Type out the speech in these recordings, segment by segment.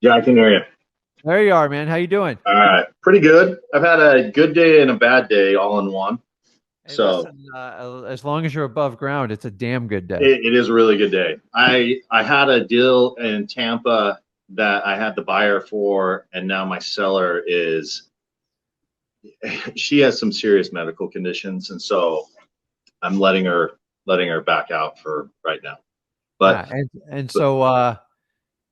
Yeah, I can hear you. There you are, man. How you doing? All right, pretty good. I've had a good day and a bad day all in one. Hey, So listen, as long as you're above ground, it's a damn good day. it is a really good day. I had a deal in Tampa that I had the buyer for, and now my seller is she has some serious medical conditions, and so I'm letting her back out for right now. Yeah, But, and but so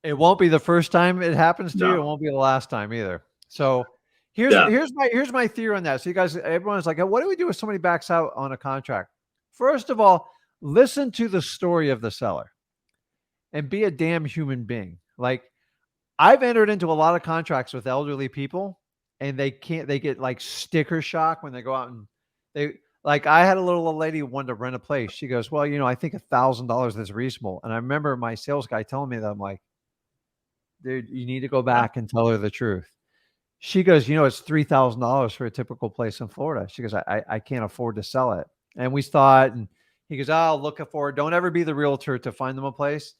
it won't be the first time it happens to you. It no, won't be the last time either. So here's yeah, here's my here's my theory on that. So you guys, everyone's like, what do we do if somebody backs out on a contract? First of all, listen to the story of the seller and be a damn human being. Like I've entered into a lot of contracts with elderly people and they get like sticker shock when they go out and they like I had a little old lady who wanted to rent a place. She goes, well, I think $1,000 is reasonable. And I remember my sales guy telling me that. I'm like, dude, you need to go yeah, back and tell her the truth. She goes, it's $3,000 for a typical place in Florida. She goes, I can't afford to sell it. And we thought, and he goes, I'll look for it. Don't ever be the realtor to find them a place.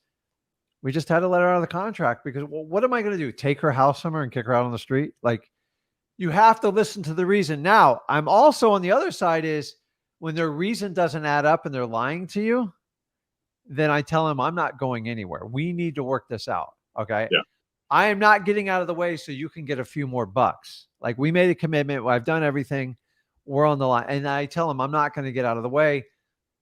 We just had to let her out of the contract because, well, what am I going to do? Take her house somewhere and kick her out on the street? Like, you have to listen to the reason. Now, I'm also on the other side is when their reason doesn't add up and they're lying to you, then I tell them I'm not going anywhere. We need to work this out. Okay. yeah. I am not getting out of the way so you can get a few more bucks. Like we made a commitment. I've done everything. We're on the line. And I tell them I'm not going to get out of the way.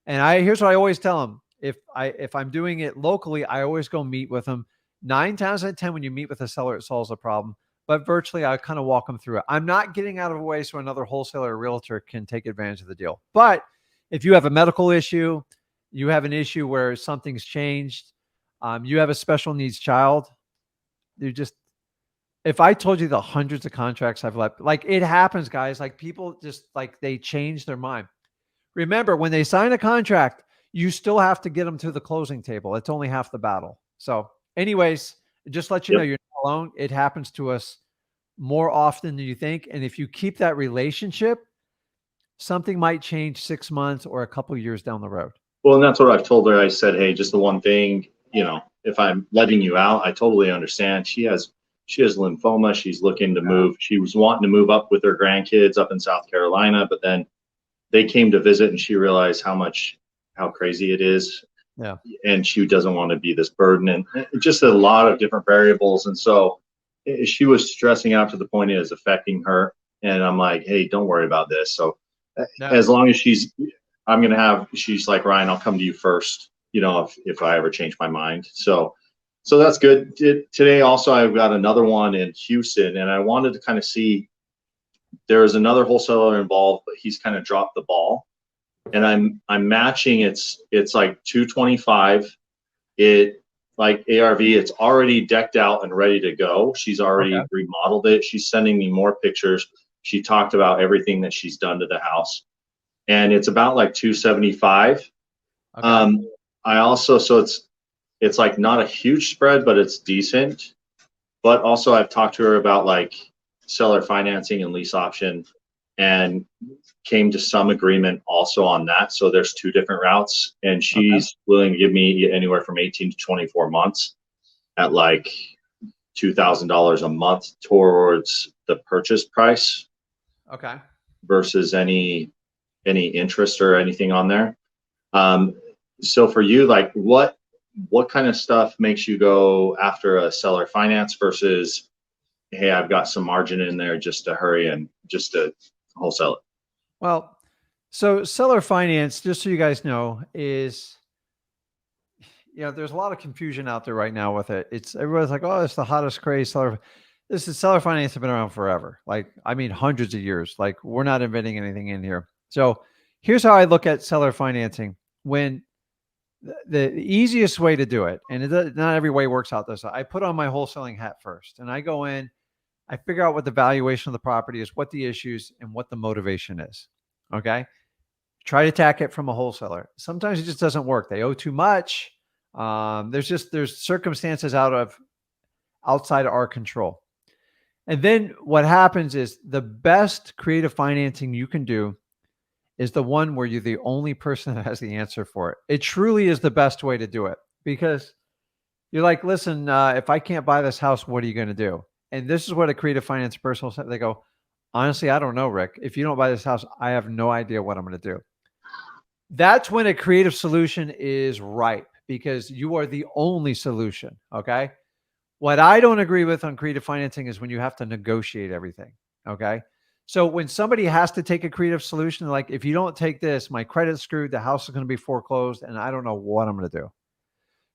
And here's what I always tell them. If I'm doing it locally, I always go meet with them. 9 times out of 10, when you meet with a seller, it solves the problem. But virtually, I kind of walk them through it. I'm not getting out of the way so another wholesaler or realtor can take advantage of the deal. But if you have a medical issue, you have an issue where something's changed, you have a special needs child, you just if I told you the hundreds of contracts I've left, like it happens, guys. Like people just like they change their mind. Remember, when they sign a contract, you still have to get them to the closing table. It's only half the battle. So, anyways, just let you know Yep. you're not alone. It happens to us more often than you think. And if you keep that relationship, something might change 6 months or a couple years down the road. Well, and that's what I've told her. I said, hey, just the one thing, if I'm letting you out, I totally understand. She has lymphoma. She's looking to Yeah. move. She was wanting to move up with her grandkids up in South Carolina, but then they came to visit and she realized how crazy it is, Yeah. and she doesn't want to be this burden, and just a lot of different variables. And so she was stressing out to the point it is affecting her. And I'm like, hey, don't worry about this. So Yeah. as long as she's like, Ryan, I'll come to you first, if I ever change my mind. So that's good. Today also, I've got another one in Houston, and I wanted to kind of see, there is another wholesaler involved, but he's kind of dropped the ball. And I'm matching, it's like 225. It like ARV, it's already decked out and ready to go. She's Okay. already remodeled it. She's sending me more pictures. She talked about everything that she's done to the house, and it's about like 275. Okay. Um, I also, so it's like not a huge spread, but it's decent. But also, I've talked to her about like seller financing and lease option, and came to some agreement also on that. So there's two different routes, and Okay. she's willing to give me anywhere from 18 to 24 months at like $2,000 a month towards the purchase price Okay. versus any interest or anything on there. Um, so for you, like what kind of stuff makes you go after a seller finance versus, hey, I've got some margin in there just to hurry and just to wholesale it? Well, so seller finance, just so you guys know, is there's a lot of confusion out there right now with it. It's everybody's like, oh, it's the hottest craze. This is seller finance has been around forever. Like, I mean, hundreds of years. Like, we're not inventing anything in here. So here's how I look at seller financing. When the easiest way to do it, and not every way works out this, I put on my wholesaling hat first, and I go in, I figure out what the valuation of the property is, what the issues, and what the motivation is. Okay. Try to attack it from a wholesaler. Sometimes it just doesn't work. They owe too much. There's circumstances outside of our control. And then what happens is the best creative financing you can do is the one where you're the only person that has the answer for it. It truly is the best way to do it because You're like, listen, if I can't buy this house, what are you going to do? And this is what a creative finance person will say. They go, honestly, I don't know, Rick. If you don't buy this house, I have no idea what I'm going to do. That's when a creative solution is ripe because you are the only solution. Okay. What I don't agree with on creative financing is when you have to negotiate everything. Okay. So when somebody has to take a creative solution, like if you don't take this, my credit's screwed, the house is going to be foreclosed, and I don't know what I'm going to do.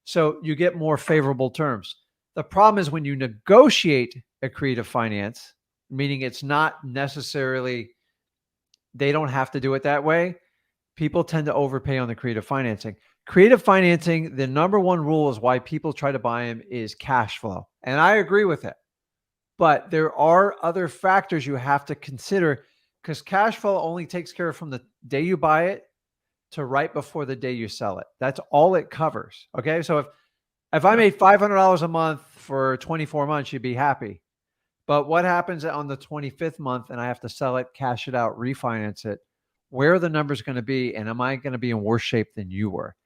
So you get more favorable terms. The problem is when you negotiate a creative finance, meaning it's not necessarily, they don't have to do it that way. People tend to overpay on the creative financing. Creative financing, the number one rule is why people try to buy them is cash flow. And I agree with it. But there are other factors you have to consider because cash flow only takes care of from the day you buy it to right before the day you sell it. That's all it covers. Okay. So if I made $500 a month for 24 months, you'd be happy. But what happens on the 25th month and I have to sell it, cash it out, refinance it? Where are the numbers going to be? And am I going to be in worse shape than you were?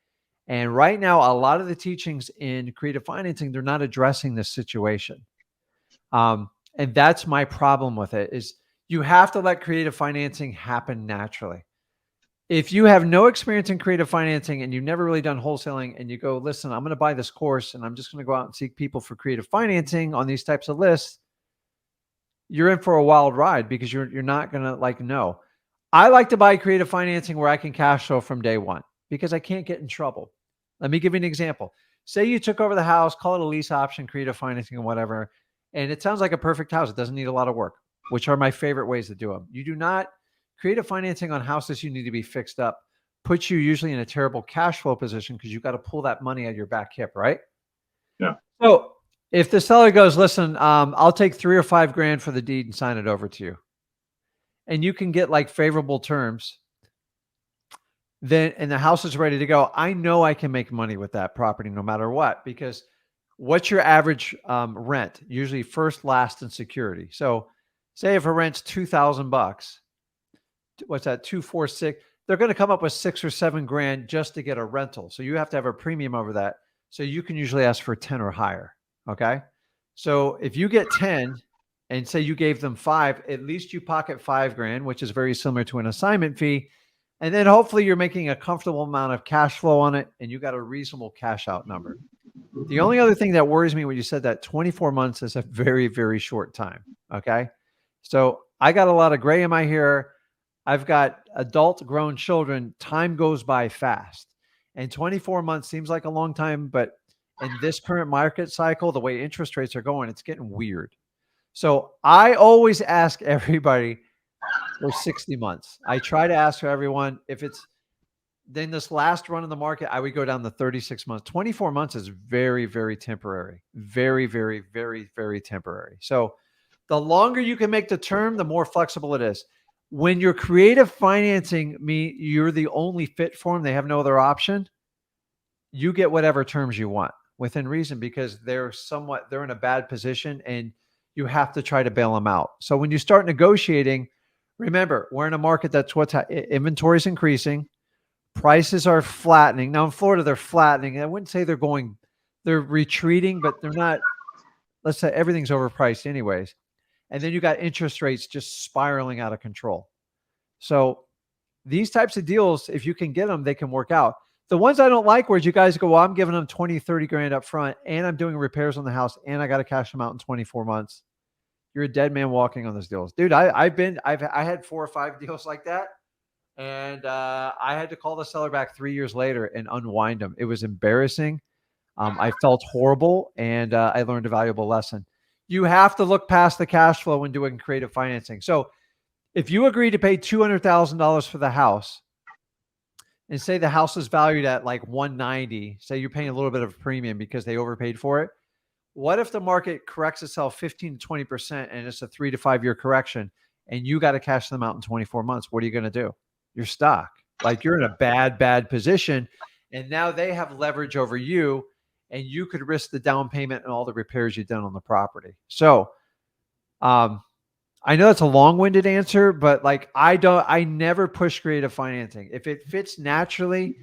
And right now, a lot of the teachings in creative financing, they're not addressing this situation. And that's my problem with it is you have to let creative financing happen naturally. If you have no experience in creative financing and you've never really done wholesaling and you go, listen, I'm going to buy this course and I'm just going to go out and seek people for creative financing on these types of lists, you're in for a wild ride because you're not going to know. I like to buy creative financing where I can cash flow from day one because I can't get in trouble. Let me give you an example. Say you took over the house, call it a lease option, creative financing and whatever, and it sounds like a perfect house. It doesn't need a lot of work, which are my favorite ways to do them. You do not creative financing on houses you need to be fixed up, puts you usually in a terrible cash flow position because you've got to pull that money out of your back hip, right? Yeah. So if the seller goes, listen, I'll take $3 or $5 grand for the deed and sign it over to you, and you can get like favorable terms, then and the house is ready to go, I know I can make money with that property no matter what, because what's your average rent? Usually first, last, and security. So say if a rent's $2,000, what's that? 246. They're going to come up with $6 or $7 grand just to get a rental. So you have to have a premium over that. So you can usually ask for 10 or higher. Okay. So if you get 10 and say you gave them 5, at least you pocket $5 grand, which is very similar to an assignment fee. And then hopefully you're making a comfortable amount of cash flow on it and you got a reasonable cash out number. The only other thing that worries me when you said that 24 months is a very, very short time. Okay. So I got a lot of gray in my hair. I've got adult grown children. Time goes by fast. And 24 months seems like a long time, but in this current market cycle, the way interest rates are going, it's getting weird. So I always ask everybody for 60 months. I try to ask for everyone if it's then this last run in the market, I would go down to 36 months. 24 months is very, very temporary. Very, very, very, very temporary. So the longer you can make the term, the more flexible it is. When you're creative financing, you're the only fit for them. They have no other option. You get whatever terms you want within reason because they're in a bad position and you have to try to bail them out. So when you start negotiating, remember, we're in a market that's inventory is increasing. Prices are flattening. Now in Florida, they're flattening. I wouldn't say they're retreating, but they're not, let's say everything's overpriced anyways. And then you got interest rates just spiraling out of control. So these types of deals, if you can get them, they can work out. The ones I don't like where you guys go, well, I'm giving them 20, 30 grand up front and I'm doing repairs on the house and I got to cash them out in 24 months. You're a dead man walking on those deals. Dude, I had 4 or 5 deals like that. And I had to call the seller back 3 years later and unwind them. It was embarrassing. I felt horrible and I learned a valuable lesson. You have to look past the cash flow when doing creative financing. So if you agree to pay $200,000 for the house and say the house is valued at like 190, say you're paying a little bit of a premium because they overpaid for it. What if the market corrects itself 15 to 20% and it's a 3 to 5 year correction and you got to cash them out in 24 months? What are you going to do? You're stuck. Like you're in a bad position. And now they have leverage over you and you could risk the down payment and all the repairs you've done on the property. So, I know it's a long-winded answer, but like, I never push creative financing. If it fits naturally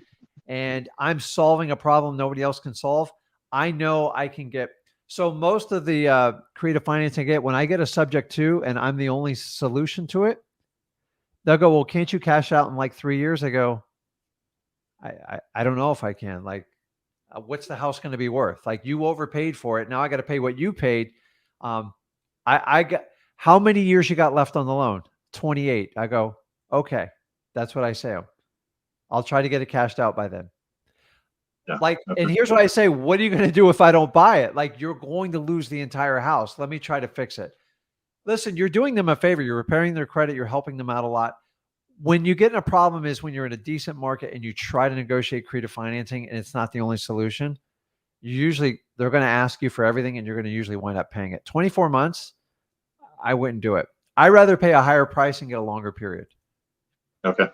and I'm solving a problem nobody else can solve, I know I can get, so most of the creative financing I get, when I get a subject to and I'm the only solution to it, they'll go, well, can't you cash out in like 3 years? I go, I don't know if I can. Like, what's the house going to be worth? Like, you overpaid for it. Now I got to pay what you paid. Um, I got, how many years you got left on the loan? 28. I go, okay. That's what I say. I'll try to get it cashed out by then. Yeah. Like, Okay. and here's what I say, what are you going to do if I don't buy it? Like, you're going to lose the entire house. Let me try to fix it. Listen, you're doing them a favor. You're repairing their credit. You're helping them out a lot. When you get in a problem is when you're in a decent market and you try to negotiate creative financing and it's not the only solution. They're going to ask you for everything and you're going to usually wind up paying it. 24 months, I wouldn't do it. I'd rather pay a higher price and get a longer period. Okay.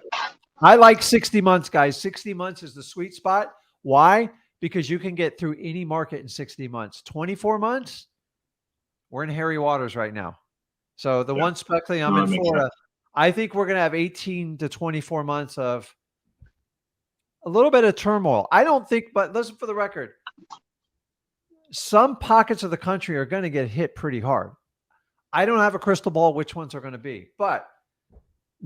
I like 60 months, guys. 60 months is the sweet spot. Why? Because you can get through any market in 60 months. 24 months, we're in hairy waters right now. So the one especially I'm in Florida, sense. I think we're going to have 18 to 24 months of a little bit of turmoil. I don't think, but listen, for the record, some pockets of the country are going to get hit pretty hard. I don't have a crystal ball which ones are going to be, but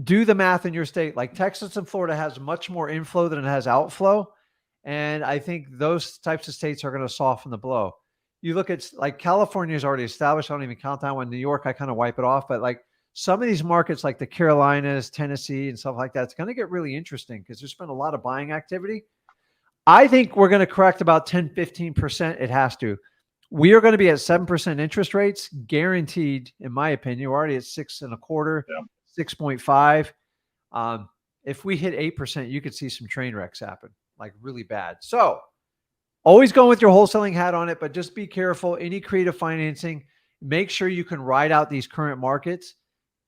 do the math in your state. Like Texas and Florida has much more inflow than it has outflow. And I think those types of states are going to soften the blow. You look at like California is already established. I don't even count that one. New York, I kind of wipe it off. But like some of these markets like the Carolinas, Tennessee, and stuff like that, it's going to get really interesting because there's been a lot of buying activity. I think we're going to correct about 10, 15%. It has to. We are going to be at 7% interest rates, guaranteed, in my opinion. We're already at 6.25, 6.5. If we hit 8%, you could see some train wrecks happen, like really bad. So always going with your wholesaling hat on it, but just be careful. Any creative financing, make sure you can ride out these current markets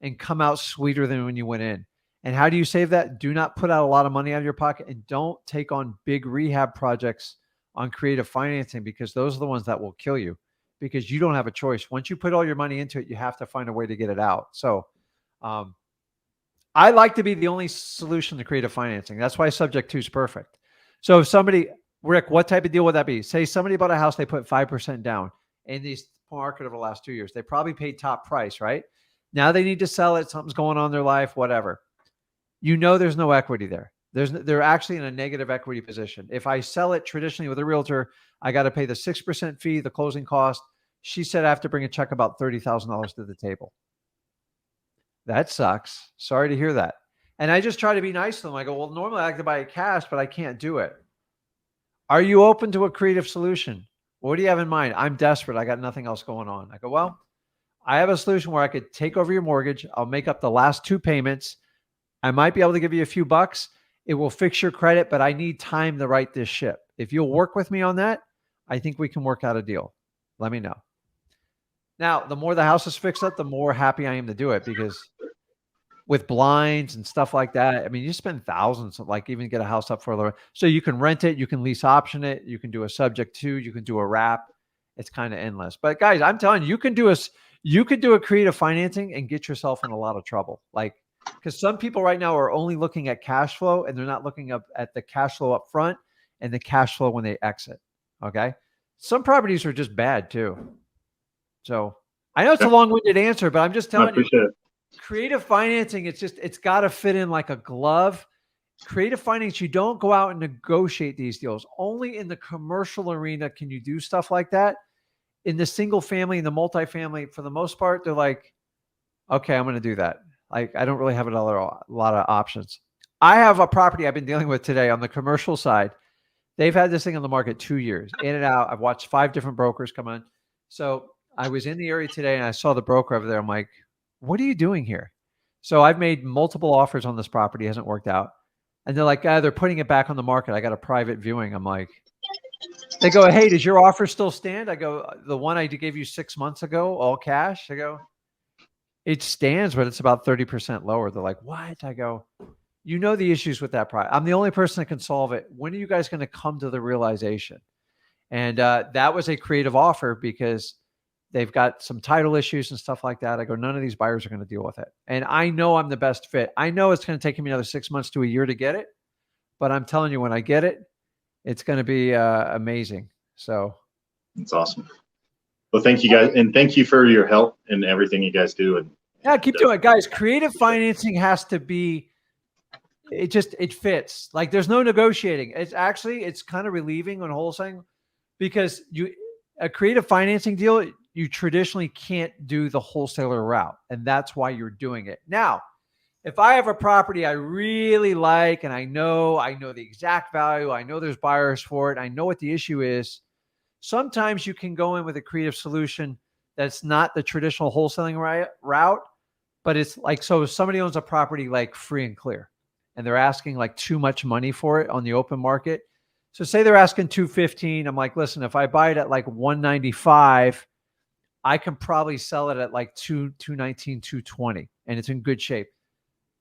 and come out sweeter than when you went in. And how do you save that? Do not put out a lot of money out of your pocket and don't take on big rehab projects on creative financing because those are the ones that will kill you because you don't have a choice. Once you put all your money into it, you have to find a way to get it out. So I like to be the only solution to creative financing. That's why subject to is perfect. So if somebody, Rick, what type of deal would that be? Say somebody bought a house, they put 5% down in the market over the last 2 years. They probably paid top price, right? Now they need to sell it. Something's going on in their life, whatever. You know there's no equity there. They're actually in a negative equity position. If I sell it traditionally with a realtor, I got to pay the 6% fee, the closing cost. She said I have to bring a check about $30,000 to the table. That sucks. Sorry to hear that. And I just try to be nice to them. I go, well, normally I like to buy it cash, but I can't do it. Are you open to a creative solution? What do you have in mind? I'm desperate. I got nothing else going on. I go, well, I have a solution where I could take over your mortgage. I'll make up the last 2 payments. I might be able to give you a few bucks. It will fix your credit, but I need time to right this ship. If you'll work with me on that, I think we can work out a deal. Let me know. Now, the more the house is fixed up, the more happy I am to do it because with blinds and stuff like that, I mean, you spend thousands, like even get a house up for a little. So you can rent it, you can lease option it, you can do a subject to, you can do a wrap. It's kind of endless. But guys, I'm telling you, you could do a creative financing and get yourself in a lot of trouble. Like, because some people right now are only looking at cash flow and they're not looking up at the cash flow up front and the cash flow when they exit. Okay. Some properties are just bad too. So I know it's a long-winded answer, but I'm just telling you, creative financing, it's got to fit in like a glove. Creative finance, you don't go out and negotiate these deals. Only in the commercial arena can you do stuff like that. In the single family and the multifamily, for the most part, they're like, okay, I'm going to do that. Like, I don't really have a lot of options. I have a property I've been dealing with today on the commercial side. They've had this thing on the market 2 years, in and out. I've watched 5 different brokers come on. So I was in the area today and I saw the broker over there. I'm like, what are you doing here? So I've made multiple offers on this property. It hasn't worked out. And they're like, they're putting it back on the market. I got a private viewing. I'm like, they go, hey, does your offer still stand? I go, the one I gave you 6 months ago, all cash. I go, it stands, but it's about 30% lower. They're like, what? I go, you know the issues with that product. I'm the only person that can solve it. When are you guys going to come to the realization? And that was a creative offer because they've got some title issues and stuff like that. I go, none of these buyers are going to deal with it. And I know I'm the best fit. I know it's going to take me another 6 months to a year to get it. But I'm telling you, when I get it, it's going to be amazing. So It's awesome. Well, thank you guys, and thank you for your help and everything you guys do. And yeah, keep doing it, guys. Creative financing has to be. It fits. Like there's no negotiating. It's kind of relieving on wholesaling because a creative financing deal, you traditionally can't do the wholesaler route, and that's why you're doing it now. If I have a property I really like and I know the exact value, I know there's buyers for it, I know what the issue is, sometimes you can go in with a creative solution that's not the traditional wholesaling route, but it's like, so if somebody owns a property like free and clear and they're asking like too much money for it on the open market. So say they're asking 215. I'm like, listen, if I buy it at like 195, I can probably sell it at like 219, 220, and it's in good shape.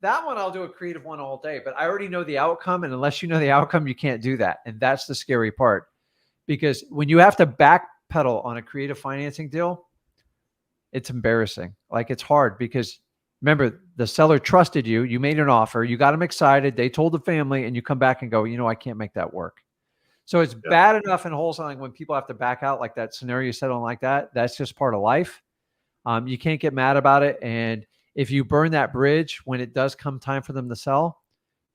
That one, I'll do a creative one all day, but I already know the outcome. And unless you know the outcome, you can't do that. And that's the scary part, because when you have to backpedal on a creative financing deal, it's embarrassing. Like it's hard because remember, the seller trusted you. You made an offer. You got them excited. They told the family, and you come back and go, I can't make that work. So it's bad enough in wholesaling when people have to back out, like that scenario you said on like that. That's just part of life. You can't get mad about it. And if you burn that bridge when it does come time for them to sell,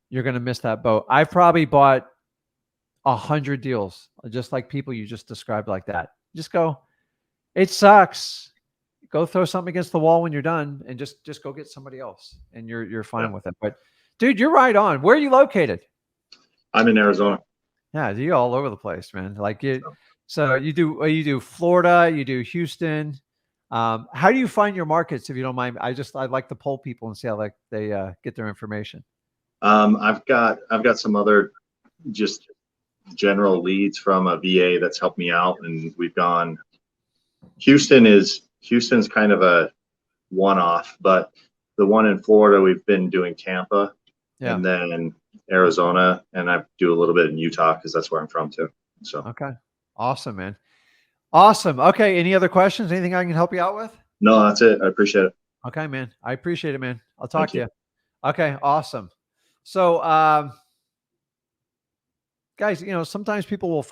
you're going to miss that boat. I've probably bought 100 deals, just like people you just described like that. Just go, it sucks. Go throw something against the wall when you're done, and just go get somebody else, and you're fine with it. But dude, you're right on. Where are you located? I'm in Arizona. Yeah, you're all over the place, man. Like so you do Florida, you do Houston. How do you find your markets, if you don't mind? I'd like to poll people and see how like they get their information. I've got some other just general leads from a VA that's helped me out, and we've gone. Houston's kind of a one-off, but the one in Florida, we've been doing Tampa, and then Arizona, and I do a little bit in Utah because that's where I'm from too. So okay, awesome, man. Awesome. Okay. Any other questions? Anything I can help you out with? No, that's it. I appreciate it. Okay, man. I appreciate it, man. I'll talk to you. Okay. Awesome. So, guys, sometimes people will